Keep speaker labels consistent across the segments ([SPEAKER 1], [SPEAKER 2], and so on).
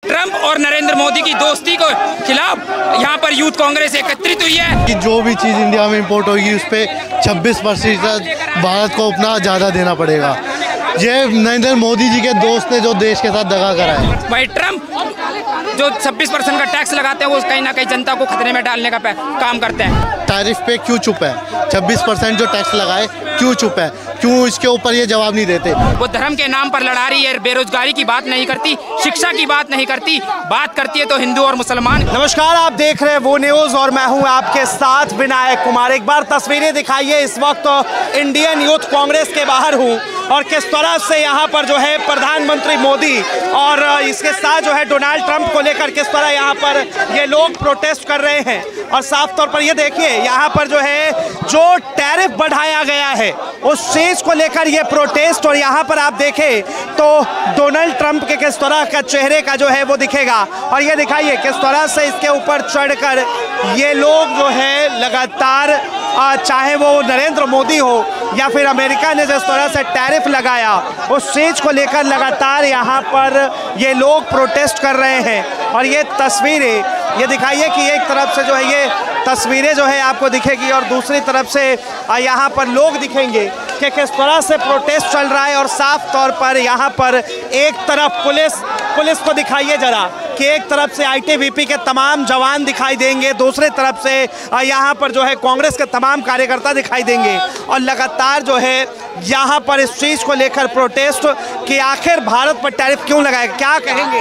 [SPEAKER 1] Trump और नरेंद्र मोदी की दोस्ती को खिलाफ यहाँ पर यूथ कांग्रेस एकत्रित हुई है
[SPEAKER 2] कि जो भी चीज़ इंडिया में इंपोर्ट होगी उस पर 26% भारत को अपना ज़्यादा देना पड़ेगा। ये नरेंद्र मोदी जी के दोस्त ने जो देश के साथ दगा करा है।
[SPEAKER 1] भाई ट्रंप जो 26% का टैक्स लगाते हैं वो कहीं ना कहीं जनता को खतरे में डालने का काम करते हैं।
[SPEAKER 2] टैरिफ पे क्यों चुप है? 26% जो टैक्स लगाए क्यों चुप है? क्यों इसके ऊपर ये जवाब नहीं देते?
[SPEAKER 1] वो धर्म के नाम पर लड़ा रही है, बेरोजगारी की बात नहीं करती, शिक्षा की बात नहीं करती, बात करती है तो हिंदू और मुसलमान।
[SPEAKER 3] नमस्कार, आप देख रहे हैं वो न्यूज़ और मैं हूं आपके साथ विनायक कुमार। एक बार तस्वीरें दिखाइए। इस वक्त इंडियन यूथ कांग्रेस के बाहर हूं और किस तरह से यहां पर जो है प्रधानमंत्री मोदी और इसके साथ जो है डोनाल्ड ट्रंप को लेकर किस तरह यहां पर ये लोग प्रोटेस्ट कर रहे हैं। और साफ तौर पर ये देखिए यहां पर जो है जो टैरिफ बढ़ाया गया है उस चीज को लेकर ये प्रोटेस्ट। और यहाँ पर आप देखें तो डोनाल्ड ट्रंप के किस तरह का चेहरे का जो है वो दिखेगा। और ये दिखाइए किस तरह से इसके ऊपर चढ़कर ये लोग जो है लगातार चाहे वो नरेंद्र मोदी हो या फिर अमेरिका ने जिस तरह से टैरिफ लगाया उस चीज को लेकर लगातार यहाँ पर ये लोग प्रोटेस्ट कर रहे हैं। और ये तस्वीरें ये दिखाइए कि एक तरफ से जो है ये तस्वीरें जो है आपको दिखेगी और दूसरी तरफ से यहाँ पर लोग दिखेंगे कि किस तरह से प्रोटेस्ट चल रहा है। और साफ तौर पर यहाँ पर एक तरफ पुलिस को दिखाइए जरा कि एक तरफ से आईटीबीपी के तमाम जवान दिखाई देंगे, दूसरी तरफ से यहाँ पर जो है कांग्रेस के तमाम कार्यकर्ता दिखाई देंगे। और लगातार जो है यहाँ पर इस चीज़ को लेकर प्रोटेस्ट कि आखिर भारत पर टैरिफ क्यों लगाया, क्या कहेंगे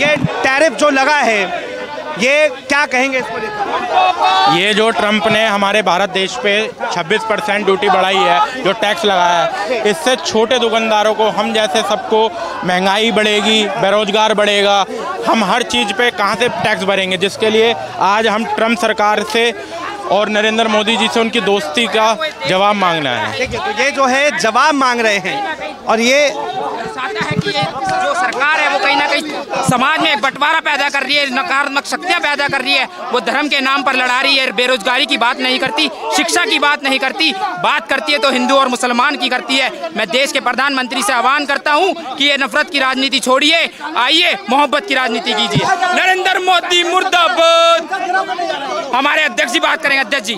[SPEAKER 3] ये टैरिफ जो लगा है ये क्या कहेंगे इसको लेकर?
[SPEAKER 4] ये जो ट्रंप ने हमारे भारत देश पे 26% ड्यूटी बढ़ाई है, जो टैक्स लगाया है, इससे छोटे दुकानदारों को, हम जैसे सबको महंगाई बढ़ेगी, बेरोजगार बढ़ेगा, हम हर चीज़ पे कहाँ से टैक्स भरेंगे। जिसके लिए आज हम ट्रंप सरकार से और नरेंद्र मोदी जी से उनकी दोस्ती का जवाब मांगना है।
[SPEAKER 3] देखिए तो ये जो है जवाब मांग रहे हैं और ये
[SPEAKER 1] दर्शाता है कि ये जो सरकार है वो कहीं ना कहीं समाज में एक बंटवारा पैदा कर रही है, नकारात्मक शक्तियाँ पैदा कर रही है। वो धर्म के नाम पर लड़ा रही है, बेरोजगारी की बात नहीं करती, शिक्षा की बात नहीं करती, बात करती है तो हिंदू और मुसलमान की करती है। मैं देश के प्रधानमंत्री से आह्वान करता हूँ कि ये नफरत की राजनीति छोड़िए, आइए मोहब्बत की राजनीति कीजिए। नरेंद्र मोदी मुर्दाबाद। हमारे अध्यक्ष जी बात करेंगे। अध्यक्ष जी,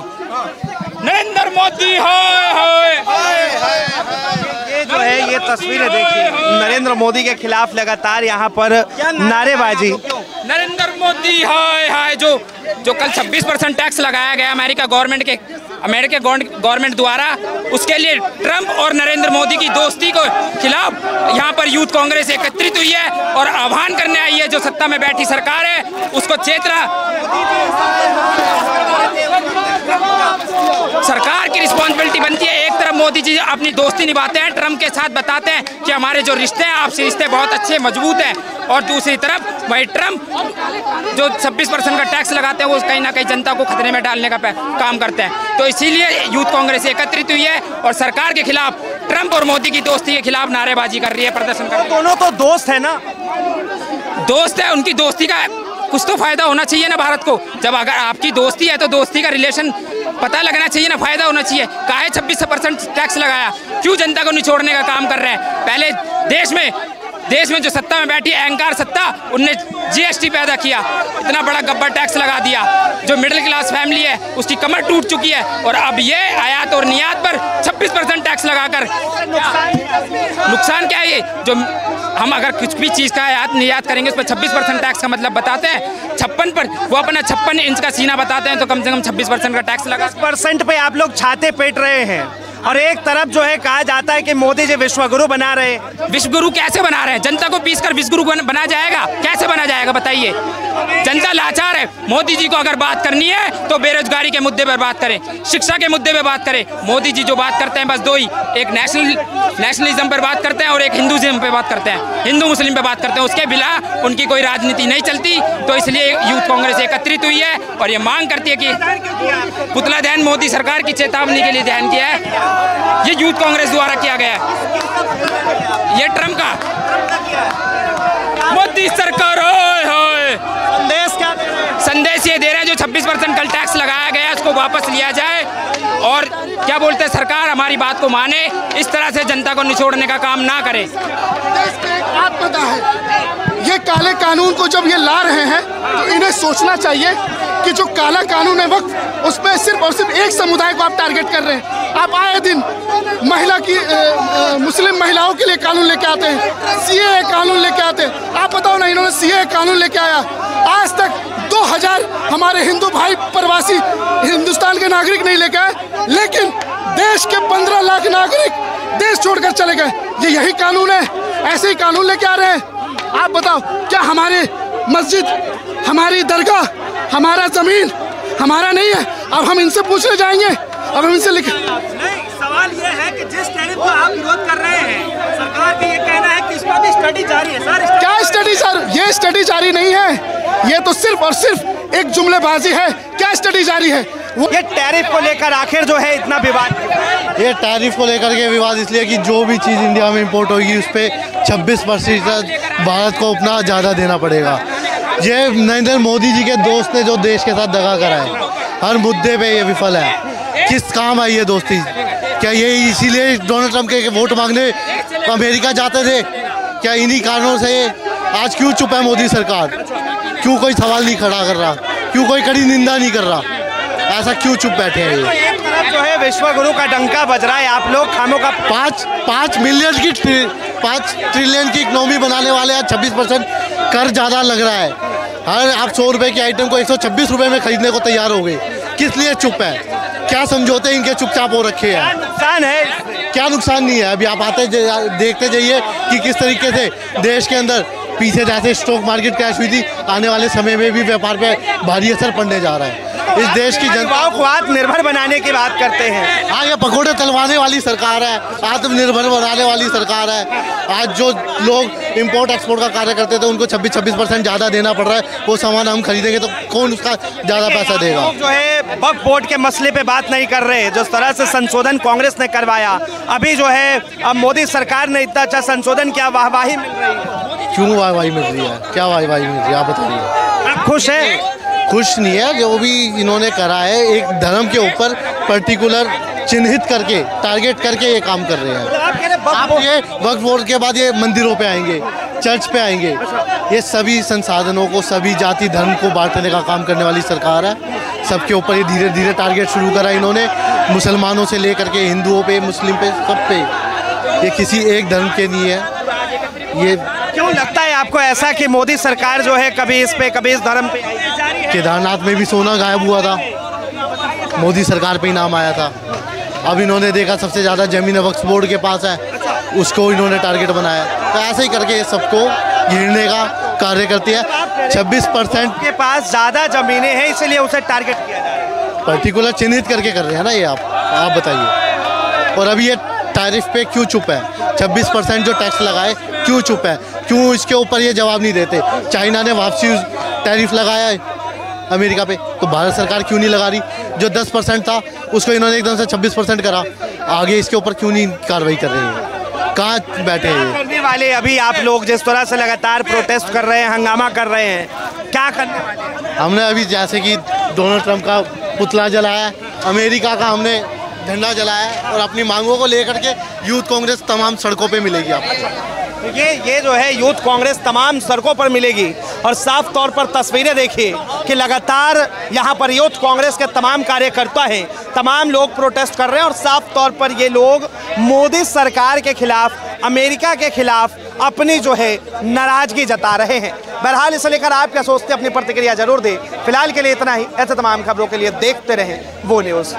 [SPEAKER 1] नरेंद्र मोदी हाय
[SPEAKER 3] ये जो है ये तस्वीरें देखिए नरेंद्र मोदी के खिलाफ लगातार यहाँ पर नारेबाजी।
[SPEAKER 1] नरेंद्र मोदी हाय हाय। जो कल 26% टैक्स लगाया गया अमेरिका गवर्नमेंट द्वारा, उसके लिए ट्रंप और नरेंद्र मोदी की दोस्ती को खिलाफ यहाँ पर यूथ कांग्रेस एकत्रित हुई है और आह्वान करने आई है जो सत्ता में बैठी सरकार है उसको चेतना। सरकार की रिस्पॉन्सिबिलिटी बनती है, एक तरफ मोदी जी अपनी दोस्ती निभाते हैं, ट्रंप के साथ बताते हैं कि हमारे जो रिश्ते हैं आपसे रिश्ते बहुत अच्छे मजबूत हैं, और दूसरी तरफ वही ट्रंप जो 26% का टैक्स लगाते हैं वो कहीं ना कहीं जनता को खतरे में डालने का काम करते हैं। तो इसीलिए यूथ कांग्रेस एकत्रित हुई है और सरकार के खिलाफ, ट्रंप और मोदी की दोस्ती के खिलाफ नारेबाजी कर रही है, प्रदर्शन कर रही है।
[SPEAKER 3] दोनों तो दोस्त है ना,
[SPEAKER 1] दोस्त है, उनकी दोस्ती का कुछ तो फायदा होना चाहिए ना भारत को। जब अगर आपकी दोस्ती है तो दोस्ती का रिलेशन पता लगना चाहिए ना, फायदा होना चाहिए। काहे 26% टैक्स लगाया, क्यों जनता को निचोड़ने का काम कर रहे हैं? पहले देश में जो सत्ता में बैठी अहंकार सत्ता, उनने जीएसटी पैदा किया, इतना बड़ा गब्बर टैक्स लगा दिया, जो मिडिल क्लास फैमिली है उसकी कमर टूट चुकी है। और अब ये आयात और निर्यात पर 26% टैक्स लगाकर नुकसान क्या है? ये जो हम अगर कुछ भी चीज़ का आयात निर्यात करेंगे उस पर 26% टैक्स का मतलब बताते हैं 56 पर, वो अपना 56 इंच का सीना बताते हैं तो कम से कम 26% का टैक्स लगा।
[SPEAKER 3] 10% पे आप लोग छाते पेट रहे हैं और एक तरफ जो है कहा जाता है कि मोदी जी विश्वगुरु बना रहे हैं।
[SPEAKER 1] विश्वगुरु कैसे बना रहे हैं? जनता को पीस कर विश्वगुरु बना जाएगा? कैसे बना जाएगा बताइए? जनता लाचार है। मोदी जी को अगर बात करनी है तो बेरोजगारी के मुद्दे पर बात करें, शिक्षा के मुद्दे पर बात करें। मोदी जी जो बात करते हैं बस दो ही, एक नेशनलिज्म पर बात करते हैं और एक हिंदुइज्म पे बात करते हैं, हिंदू मुस्लिम पे बात करते हैं। उसके बिना उनकी कोई राजनीति नहीं चलती। तो इसलिए यूथ कांग्रेस एकत्रित हुई है और ये मांग करती है कि पुतला दहन मोदी सरकार की चेतावनी के लिए दहन किया है, ये यूथ कांग्रेस द्वारा किया गया है। ये ट्रंप का मोदी सरकार
[SPEAKER 3] संदेश क्या दे रहे हैं?
[SPEAKER 1] संदेश ये दे रहे हैं जो 26% कल टैक्स लगाया गया है उसको वापस लिया जाए और क्या बोलते हैं सरकार हमारी बात को माने, इस तरह से जनता को निचोड़ने का काम ना करे।
[SPEAKER 5] आपदा है, ये काले कानून को जब ये ला रहे हैं तो इन्हें सोचना चाहिए कि जो काला कानून है वक्त उस पर सिर्फ और सिर्फ एक समुदाय को आप टारगेट कर रहे हैं। आप आए दिन महिला की मुस्लिम महिलाओं के लिए कानून लेके आते हैं, सीएए कानून लेके आते हैं। आप बताओ ना, इन्होंने सीएए कानून लेके आया, आज तक 2000 हमारे हिंदू भाई प्रवासी हिंदुस्तान के नागरिक नहीं लेके आए, लेकिन देश के 15 लाख नागरिक देश छोड़कर चले गए। ये यही कानून है, ऐसे ही कानून लेके आ रहे हैं। आप बताओ, क्या हमारे मस्जिद, हमारी दरगाह, हमारा जमीन हमारा नहीं है? अब हम इनसे पूछने जाएंगे, अब हम इनसे लिख
[SPEAKER 3] नहीं, सवाल ये है कि जिस टैरिफ का आप विरोध कर रहे हैं, सरकार का ये कहना है कि इस पर भी स्टडी जारी है। सर,
[SPEAKER 5] क्या स्टडी सर? ये स्टडी जारी नहीं है, ये तो सिर्फ और सिर्फ एक जुमलेबाजी है। क्या स्टडी जारी है?
[SPEAKER 3] ये टैरिफ को लेकर आखिर जो है इतना विवाद,
[SPEAKER 2] ये टैरिफ को लेकर के विवाद इसलिए कि जो भी चीज़ इंडिया में इंपोर्ट होगी उस पर 26% भारत को अपना ज़्यादा देना पड़ेगा। ये नरेंद्र मोदी जी के दोस्त ने जो देश के साथ दगा करा है, हर मुद्दे पे ये विफल है। किस काम आई ये दोस्ती? क्या ये इसीलिए डोनाल्ड ट्रंप के वोट मांगने अमेरिका जाते थे? क्या इन्हीं कारणों से आज क्यों चुप है मोदी सरकार? क्यों कोई सवाल नहीं खड़ा कर रहा? क्यों कोई कड़ी निंदा नहीं कर रहा? ऐसा क्यों चुप बैठे हैं ये?
[SPEAKER 3] एक तरफ जो है विश्व गुरु का डंका बज रहा है, आप लोग खामों का
[SPEAKER 2] 5 ट्रिलियन की इकोनॉमी बनाने वाले आज 26% कर ज़्यादा लग रहा है। हर आप 100 रुपए की आइटम को 126 रुपए में खरीदने को तैयार हो गए। किस लिए चुप है? क्या समझौते इनके चुपचाप हो रखे हैं?
[SPEAKER 3] नुकसान है?
[SPEAKER 2] क्या नुकसान नहीं है? अभी आप देखते जाइए कि किस तरीके से देश के अंदर पीछे जैसे स्टॉक मार्केट क्रैश हुई थी, आने वाले समय में भी व्यापार पे भारी असर पड़ने जा रहा है। इस देश की
[SPEAKER 3] जनता को आत्मनिर्भर बनाने की बात करते हैं।
[SPEAKER 2] हाँ, ये पकौड़े तलवाने वाली सरकार है, आत्मनिर्भर बनाने वाली सरकार है। आज जो लोग इंपोर्ट एक्सपोर्ट का कार्य करते थे उनको 26% ज़्यादा देना पड़ रहा है। वो सामान हम खरीदेंगे तो कौन उसका ज़्यादा पैसा देगा?
[SPEAKER 3] जो है वक्फ बोर्ड के मसले पे बात नहीं कर रहे। जिस तरह से संशोधन कांग्रेस ने करवाया, अभी जो है अब मोदी सरकार ने इतना अच्छा संशोधन किया, वाहवाही मिल रही है।
[SPEAKER 2] क्यों वाहवाही मिल रही है? क्या वाहवाही मिल रही है आप बताइए?
[SPEAKER 3] आप खुश हैं?
[SPEAKER 2] खुश नहीं है। जो भी इन्होंने करा है, एक धर्म के ऊपर पर्टिकुलर चिन्हित करके, टारगेट करके ये काम कर रहे हैं। आप ये वक्फ बोर्ड के बाद ये मंदिरों पे आएंगे, चर्च पे आएंगे। ये सभी संसाधनों को, सभी जाति धर्म को बांटने का काम करने वाली सरकार है। सबके ऊपर ये धीरे धीरे टारगेट शुरू करा इन्होंने, मुसलमानों से लेकर के हिंदुओं पे, मुस्लिम पे, सब पे। ये किसी एक धर्म के नहीं है। ये
[SPEAKER 3] क्यों लगता है आपको ऐसा कि मोदी सरकार जो है कभी इस पे कभी इस धर्म पे?
[SPEAKER 2] केदारनाथ में भी सोना गायब हुआ था, मोदी सरकार पे ही नाम आया था। अब इन्होंने देखा सबसे ज़्यादा ज़मीन वक्फ बोर्ड के पास है, उसको इन्होंने टारगेट बनाया। तो ऐसे ही करके ये सबको घेरने का कार्य करती है। 26%
[SPEAKER 3] के पास ज़्यादा ज़मीनें हैं, इसलिए उसे टारगेट किया जा रहा है।
[SPEAKER 2] पर्टिकुलर चिन्हित करके कर रहे हैं ना ये। आप बताइए। और अभी ये टैरिफ पे क्यों चुप है? 26% जो टैक्स लगाए क्यों चुप है? क्यों इसके ऊपर ये जवाब नहीं देते? चाइना ने वापसी टैरिफ लगाया है अमेरिका पे, तो भारत सरकार क्यों नहीं लगा रही? जो 10% था उसको इन्होंने एकदम से 26% करा। आगे इसके ऊपर क्यों नहीं कार्रवाई कर रही है? कहाँ बैठे हैं
[SPEAKER 3] करने वाले? अभी आप लोग जिस तरह से लगातार प्रोटेस्ट कर रहे हैं, हंगामा कर रहे हैं, क्या करने वाले?
[SPEAKER 2] हमने अभी जैसे कि डोनाल्ड ट्रंप का पुतला जलाया, अमेरिका का हमने झंडा जलाया, और अपनी मांगों को लेकर के यूथ कांग्रेस तमाम सड़कों पे मिलेगी आपको।
[SPEAKER 3] ये जो है यूथ कांग्रेस तमाम सड़कों पर मिलेगी। और साफ तौर पर तस्वीरें देखिए कि लगातार यहाँ पर यूथ कांग्रेस के तमाम कार्यकर्ता हैं, तमाम लोग प्रोटेस्ट कर रहे हैं। और साफ तौर पर ये लोग मोदी सरकार के खिलाफ, अमेरिका के खिलाफ अपनी जो है नाराजगी जता रहे हैं। बहरहाल इसे लेकर आप क्या सोचते हैं? अपनी प्रतिक्रिया जरूर दें। फिलहाल के लिए इतना ही। ऐसे तमाम खबरों के लिए देखते रहें वो न्यूज़।